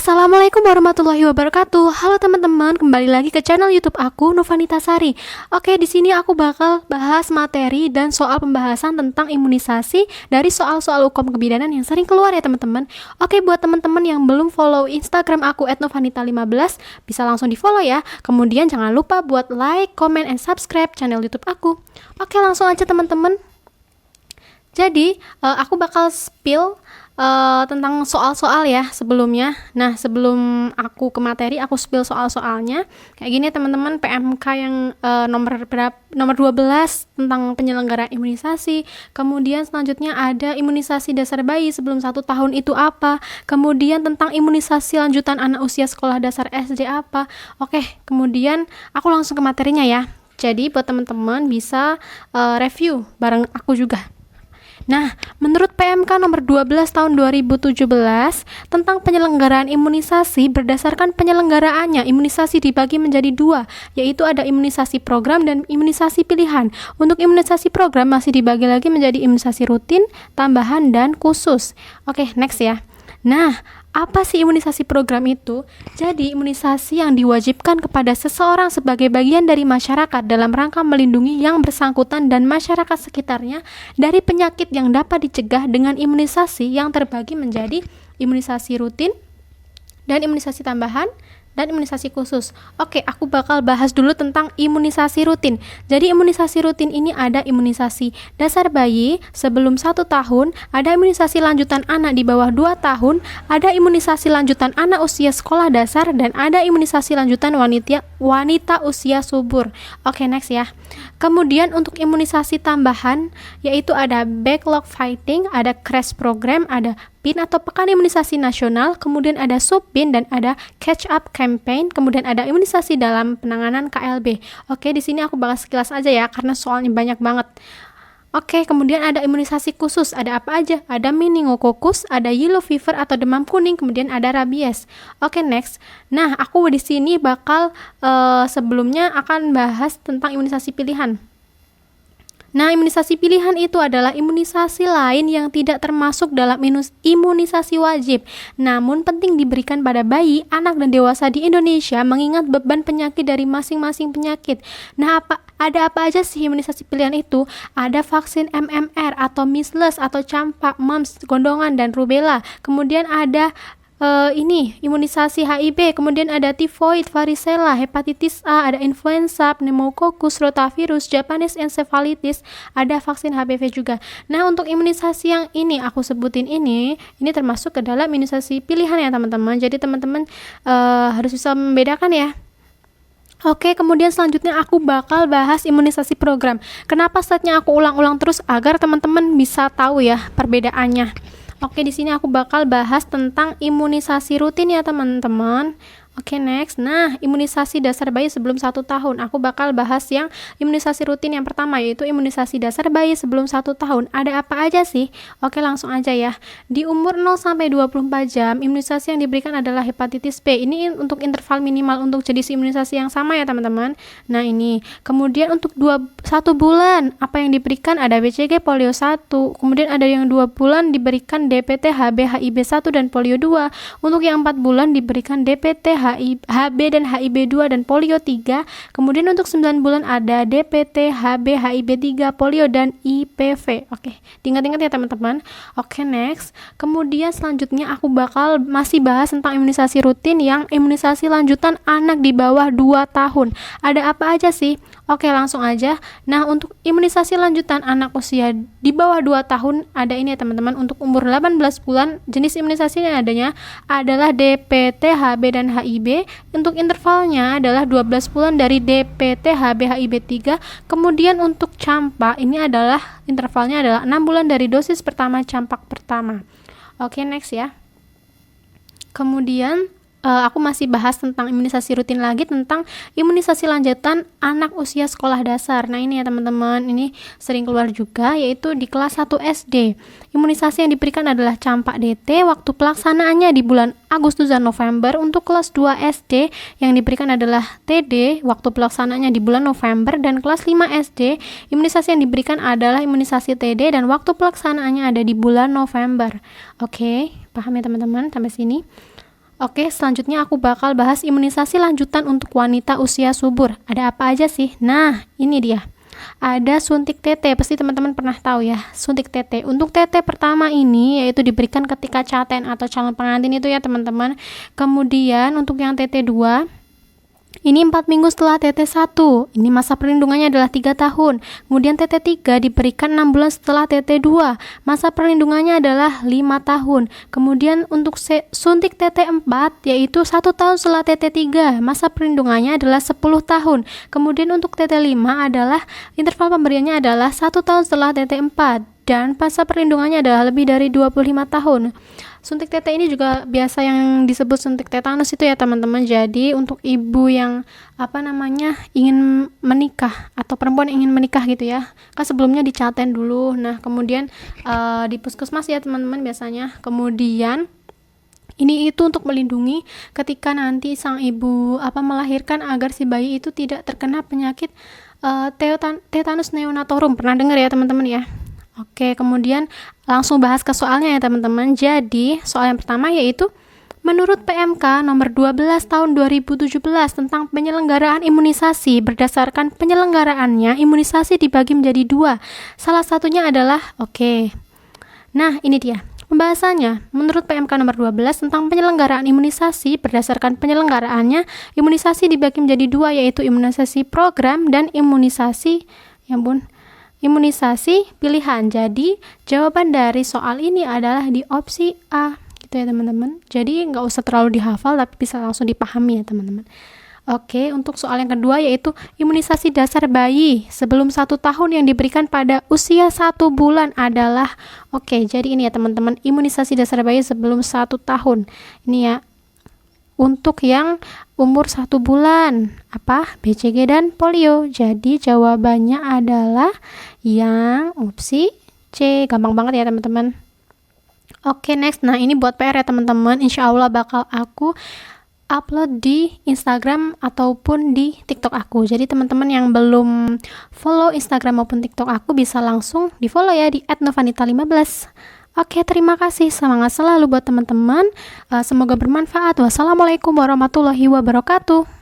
Assalamualaikum warahmatullahi wabarakatuh. Halo teman-teman, kembali lagi ke channel YouTube aku, Novanita Sari. Oke, di sini aku bakal bahas materi dan soal pembahasan tentang imunisasi dari soal-soal hukum kebidanan yang sering keluar ya teman-teman. Oke, buat teman-teman yang belum follow Instagram aku @novanita15, bisa langsung di-follow ya. Kemudian jangan lupa buat like, comment, and subscribe channel YouTube aku. Oke, langsung aja teman-teman. Jadi, aku bakal spill tentang soal-soal ya sebelumnya. Nah, sebelum aku ke materi, aku spill soal-soalnya. Kayak gini teman-teman, PMK yang nomor 12 tentang penyelenggaraan imunisasi. Kemudian selanjutnya ada imunisasi dasar bayi sebelum 1 tahun itu apa. Kemudian tentang imunisasi lanjutan anak usia sekolah dasar SD apa. Oke, kemudian aku langsung ke materinya ya. Jadi buat teman-teman bisa review bareng aku juga. Nah, menurut PMK nomor 12 tahun 2017 tentang penyelenggaraan imunisasi, berdasarkan penyelenggaraannya, imunisasi dibagi menjadi 2, yaitu ada imunisasi program dan imunisasi pilihan. Untuk imunisasi program masih dibagi lagi menjadi imunisasi rutin, tambahan, dan khusus. Oke, next ya. Nah, apa sih imunisasi program itu? Jadi, imunisasi yang diwajibkan kepada seseorang sebagai bagian dari masyarakat dalam rangka melindungi yang bersangkutan dan masyarakat sekitarnya dari penyakit yang dapat dicegah dengan imunisasi yang terbagi menjadi imunisasi rutin dan imunisasi tambahan dan imunisasi khusus. Oke, aku bakal bahas dulu tentang imunisasi rutin. Jadi imunisasi rutin ini ada imunisasi dasar bayi sebelum 1 tahun, ada imunisasi lanjutan anak di bawah 2 tahun, ada imunisasi lanjutan anak usia sekolah dasar, dan ada imunisasi lanjutan wanita usia subur. Oke, next ya. Kemudian untuk imunisasi tambahan, yaitu ada backlog fighting, ada crash program, ada PIN atau Pekan Imunisasi Nasional, kemudian ada SUBPIN, dan ada catch up campaign, kemudian ada imunisasi dalam penanganan KLB. Oke, di sini aku bakal sekilas aja ya, karena soalnya banyak banget. Oke, kemudian ada imunisasi khusus, ada apa aja? Ada meningokokus, ada yellow fever atau demam kuning, kemudian ada rabies. Oke, next. Nah, aku di sini bakal sebelumnya akan bahas tentang imunisasi pilihan. Nah, imunisasi pilihan itu adalah imunisasi lain yang tidak termasuk dalam imunisasi wajib, namun penting diberikan pada bayi, anak, dan dewasa di Indonesia mengingat beban penyakit dari masing-masing penyakit. Nah, ada apa aja sih imunisasi pilihan itu? Ada vaksin MMR atau measles atau campak, mumps, gondongan, dan rubella. Kemudian ada imunisasi HIV, kemudian ada tifoid, varicella, hepatitis A, ada influenza, pneumococcus, rotavirus, Japanese encephalitis, ada vaksin HPV juga. Nah, untuk imunisasi yang ini aku sebutin ini termasuk ke dalam imunisasi pilihan ya teman-teman. Jadi teman-teman harus bisa membedakan ya. Oke, kemudian selanjutnya aku bakal bahas imunisasi program. Kenapa slide-nya aku ulang-ulang terus agar teman-teman bisa tahu ya perbedaannya. Oke, di sini aku bakal bahas tentang imunisasi rutin ya teman-teman. Oke, next. Nah, imunisasi dasar bayi sebelum 1 tahun. Aku bakal bahas yang imunisasi rutin yang pertama, yaitu imunisasi dasar bayi sebelum 1 tahun. Ada apa aja sih? Oke, langsung aja ya. Di umur 0 sampai 24 jam, imunisasi yang diberikan adalah hepatitis B. Ini untuk interval minimal untuk jenis imunisasi yang sama ya teman-teman. Nah, ini. Kemudian untuk 1 bulan, apa yang diberikan? Ada BCG polio 1. Kemudian ada yang 2 bulan diberikan DPT HB HIB 1 dan polio 2. Untuk yang 4 bulan diberikan DPT HB dan HIB2 dan polio 3. Kemudian untuk 9 bulan ada DPT HB HIB 3, polio, dan IPV. Oke, diingat-ingat ya teman-teman. Oke, next. Kemudian selanjutnya aku bakal masih bahas tentang imunisasi rutin yang imunisasi lanjutan anak di bawah 2 tahun. Ada apa aja sih? Oke, langsung aja. Nah, untuk imunisasi lanjutan anak usia di bawah 2 tahun ada ini ya teman-teman. Untuk umur 18 bulan, jenis imunisasi yang adanya adalah DPT HB dan HIB. Untuk intervalnya adalah 12 bulan dari DPT HB HIB 3. Kemudian untuk campak ini adalah intervalnya adalah 6 bulan dari dosis pertama campak pertama. Oke, next ya. Kemudian aku masih bahas tentang imunisasi rutin lagi, tentang imunisasi lanjutan anak usia sekolah dasar. Nah, ini ya teman-teman, ini sering keluar juga, yaitu di kelas 1 SD. Imunisasi yang diberikan adalah campak DT, waktu pelaksanaannya di bulan Agustus dan November. Untuk kelas 2 SD yang diberikan adalah TD, waktu pelaksanaannya di bulan November. Dan kelas 5 SD, imunisasi yang diberikan adalah imunisasi TD dan waktu pelaksanaannya ada di bulan November. Oke, paham ya teman-teman sampai sini? Oke, selanjutnya aku bakal bahas imunisasi lanjutan untuk wanita usia subur. Ada apa aja sih? Nah, ini dia. Ada suntik TT, pasti teman-teman pernah tahu ya, suntik TT. Untuk TT pertama ini yaitu diberikan ketika caten atau calon pengantin itu ya teman-teman. Kemudian untuk yang TT2 ini 4 minggu setelah TT1. Ini masa perlindungannya adalah 3 tahun. Kemudian TT3 diberikan 6 bulan setelah TT2. Masa perlindungannya adalah 5 tahun. Kemudian untuk suntik TT4 yaitu 1 tahun setelah TT3. Masa perlindungannya adalah 10 tahun. Kemudian untuk TT5 adalah interval pemberiannya adalah 1 tahun setelah TT4 dan masa perlindungannya adalah lebih dari 25 tahun. Suntik TT ini juga biasa yang disebut suntik tetanus itu ya teman-teman. Jadi untuk ibu yang ingin menikah atau perempuan ingin menikah gitu ya, kan sebelumnya dicaten dulu. Nah kemudian di puskesmas ya teman-teman biasanya. Kemudian ini itu untuk melindungi ketika nanti sang ibu melahirkan agar si bayi itu tidak terkena penyakit tetanus neonatorum. Pernah dengar ya teman-teman ya? Oke, kemudian langsung bahas ke soalnya ya teman-teman. Jadi, soal yang pertama yaitu menurut PMK nomor 12 tahun 2017 tentang penyelenggaraan imunisasi, berdasarkan penyelenggaraannya, imunisasi dibagi menjadi 2. Salah satunya adalah, nah ini dia. Pembahasannya, menurut PMK nomor 12 tentang penyelenggaraan imunisasi, berdasarkan penyelenggaraannya, imunisasi dibagi menjadi 2, yaitu imunisasi program dan imunisasi pilihan. Jadi jawaban dari soal ini adalah di opsi A gitu ya teman-teman. Jadi nggak usah terlalu dihafal tapi bisa langsung dipahami ya teman-teman. Oke, untuk soal yang kedua yaitu imunisasi dasar bayi sebelum 1 tahun yang diberikan pada usia 1 bulan adalah jadi ini ya teman-teman, imunisasi dasar bayi sebelum 1 tahun ini ya. Untuk yang umur 1 bulan, BCG dan polio. Jadi jawabannya adalah yang opsi C. Gampang banget ya teman-teman. Oke, next. Nah ini buat PR ya teman-teman. Insya Allah bakal aku upload di Instagram ataupun di TikTok aku. Jadi teman-teman yang belum follow Instagram maupun TikTok aku bisa langsung di follow ya di @novanita15. Oke, terima kasih. Semangat selalu buat teman-teman. Semoga bermanfaat. Wassalamualaikum warahmatullahi wabarakatuh.